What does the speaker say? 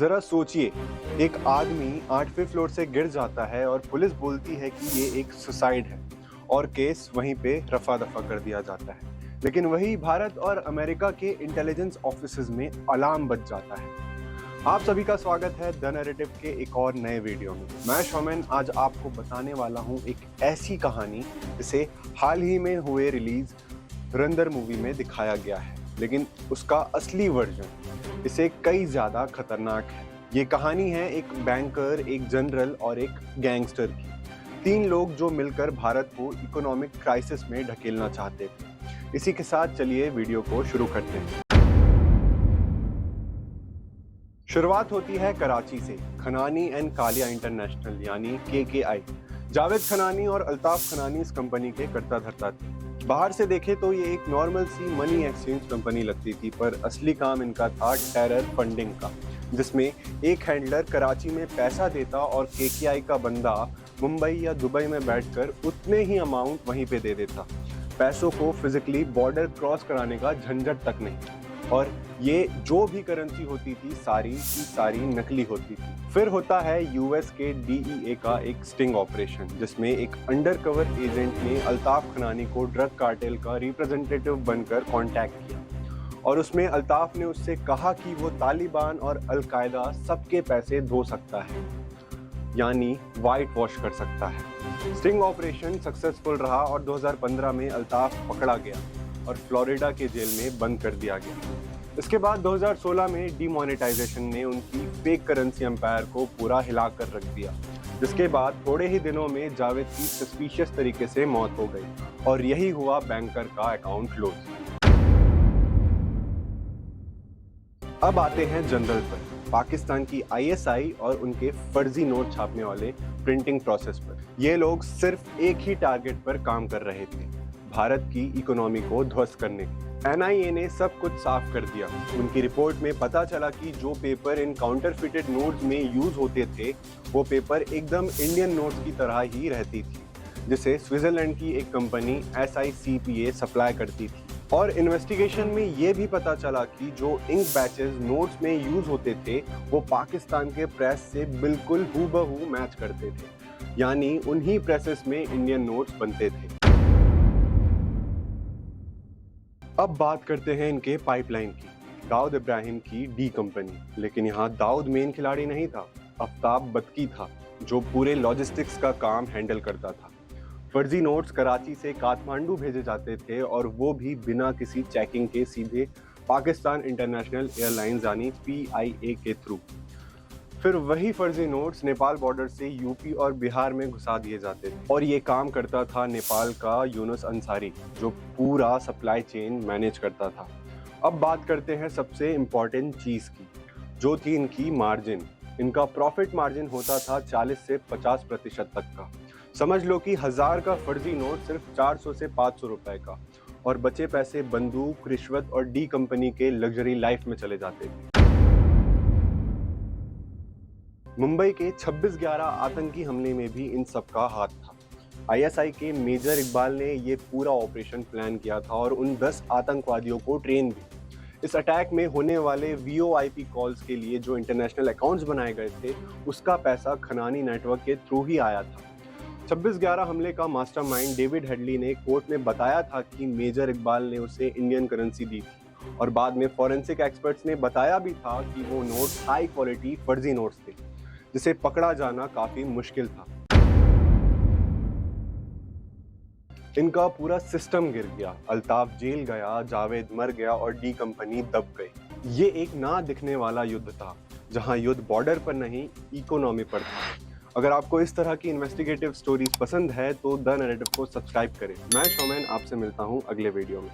जरा सोचिए, एक आदमी 8वें फ्लोर से गिर जाता है और पुलिस बोलती है कि ये एक सुसाइड है और केस वहीं पे रफा दफा कर दिया जाता है। लेकिन वही भारत और अमेरिका के इंटेलिजेंस ऑफिसेज में अलार्म बज जाता है। आप सभी का स्वागत है द नैरेटिव के एक और नए वीडियो में। मैं शौमेन आज आपको बताने वाला हूँ एक ऐसी कहानी जिसे हाल ही में हुए रिलीज धुरंधर मूवी में दिखाया गया है, लेकिन उसका असली वर्जन इसे कई ज्यादा खतरनाक है। ये कहानी है एक बैंकर, एक जनरल और एक गैंगस्टर की। 3 लोग जो मिलकर भारत को इकोनॉमिक क्राइसिस में ढकेलना चाहते थे। इसी के साथ चलिए वीडियो को शुरू करते हैं। शुरुआत होती है कराची से। खनानी एंड कालिया इंटरनेशनल यानी KKI। जावेद खनानी और अल्ताफ खनानी इस कंपनी के कर्ता धर्ता थे। बाहर से देखे तो ये एक नॉर्मल सी मनी एक्सचेंज कंपनी लगती थी, पर असली काम इनका था टेरर फंडिंग का, जिसमें एक हैंडलर कराची में पैसा देता और KKI का बंदा मुंबई या दुबई में बैठकर उतने ही अमाउंट वहीं पे दे देता। पैसों को फिजिकली बॉर्डर क्रॉस कराने का झंझट तक नहीं, और ये जो भी करेंसी होती थी सारी की सारी नकली होती थी। फिर होता है US के DEA का एक स्टिंग ऑपरेशन, जिसमें एक अंडरकवर एजेंट ने अल्ताफ खनानी को ड्रग कार्टेल का रिप्रेजेंटेटिव बनकर कांटेक्ट किया, और उसमें अल्ताफ ने उससे कहा कि वो तालिबान और अल-कायदा सबके पैसे धो सकता है, यानी वाइट वॉश कर सकता है। स्टिंग ऑपरेशन सक्सेसफुल रहा और 2015 में अल्ताफ पकड़ा गया और फ्लोरिडा के जेल में बंद कर दिया गया। इसके बाद 2016 में डीमोनेटाइजेशन ने उनकी फेक करेंसी एम्पायर को पूरा हिलाकर रख दिया, जिसके बाद थोड़े ही दिनों में जावेद की सस्पिशियस तरीके से मौत हो गई और यही हुआ बैंकर का अकाउंट क्लोज। अब आते हैं जनरल पर, पाकिस्तान की ISI और उनके फर्जी नोट छापने वाले प्रिंटिंग प्रोसेस पर। ये लोग सिर्फ एक ही टारगेट पर काम कर रहे थे, भारत की इकोनॉमी को ध्वस्त करने की। NIA ने सब कुछ साफ कर दिया। उनकी रिपोर्ट में पता चला कि जो पेपर इन काउंटरफिटेड नोट्स में यूज होते थे, वो पेपर एकदम इंडियन नोट्स की तरह ही रहती थी, जिसे स्विट्जरलैंड की एक कंपनी SICPA सप्लाई करती थी। और इन्वेस्टिगेशन में ये भी पता चला कि जो इंक बैचेस नोट्स में यूज होते थे, वो पाकिस्तान के प्रेस से बिल्कुल हूबहू मैच करते थे, यानी उन्हीं प्रेसेस में इंडियन नोट्स बनते थे। अब बात करते हैं इनके पाइपलाइन की, दाऊद इब्राहिम की D कंपनी। लेकिन यहाँ दाऊद मेन खिलाड़ी नहीं था, आफ्ताब बदकी था, जो पूरे लॉजिस्टिक्स का काम हैंडल करता था। फर्जी नोट्स कराची से काठमांडू भेजे जाते थे, और वो भी बिना किसी चेकिंग के सीधे पाकिस्तान इंटरनेशनल एयरलाइंस यानी PIA के थ्रू। फिर वही फर्जी नोट्स नेपाल बॉर्डर से UP और बिहार में घुसा दिए जाते थे, और ये काम करता था नेपाल का यूनुस अंसारी, जो पूरा सप्लाई चेन मैनेज करता था। अब बात करते हैं सबसे इम्पोर्टेंट चीज़ की, जो थी इनकी मार्जिन। इनका प्रॉफिट मार्जिन होता था 40 से 50% तक का। समझ लो कि 1000 का फर्जी नोट सिर्फ 400 से 500 रुपए का, और बचे पैसे बंदूक, रिश्वत और D कंपनी के लग्जरी लाइफ में चले जाते थे। मुंबई के 26/11 आतंकी हमले में भी इन सब का हाथ था। ISI के मेजर इकबाल ने ये पूरा ऑपरेशन प्लान किया था और उन 10 आतंकवादियों को ट्रेन भी। इस अटैक में होने वाले VoIP कॉल्स के लिए जो इंटरनेशनल अकाउंट्स बनाए गए थे, उसका पैसा खनानी नेटवर्क के थ्रू ही आया था। 26/11 हमले का मास्टरमाइंड डेविड हेडली ने कोर्ट में बताया था कि मेजर इकबाल ने उसे इंडियन करेंसी दी थी, और बाद में फॉरेंसिक एक्सपर्ट्स ने बताया भी था कि वो नोट हाई क्वालिटी फर्जी नोट्स थे, जिसे पकड़ा जाना काफी मुश्किल था। इनका पूरा सिस्टम गिर गया, अल्ताफ जेल गया, जावेद मर गया और D कंपनी दब गई। ये एक ना दिखने वाला युद्ध था, जहां युद्ध बॉर्डर पर नहीं, इकोनॉमी पर था। अगर आपको इस तरह की इन्वेस्टिगेटिव स्टोरीज पसंद है तो द नैरेटिव को सब्सक्राइब करें। मैं शौमेन आपसे मिलता हूं अगले वीडियो में।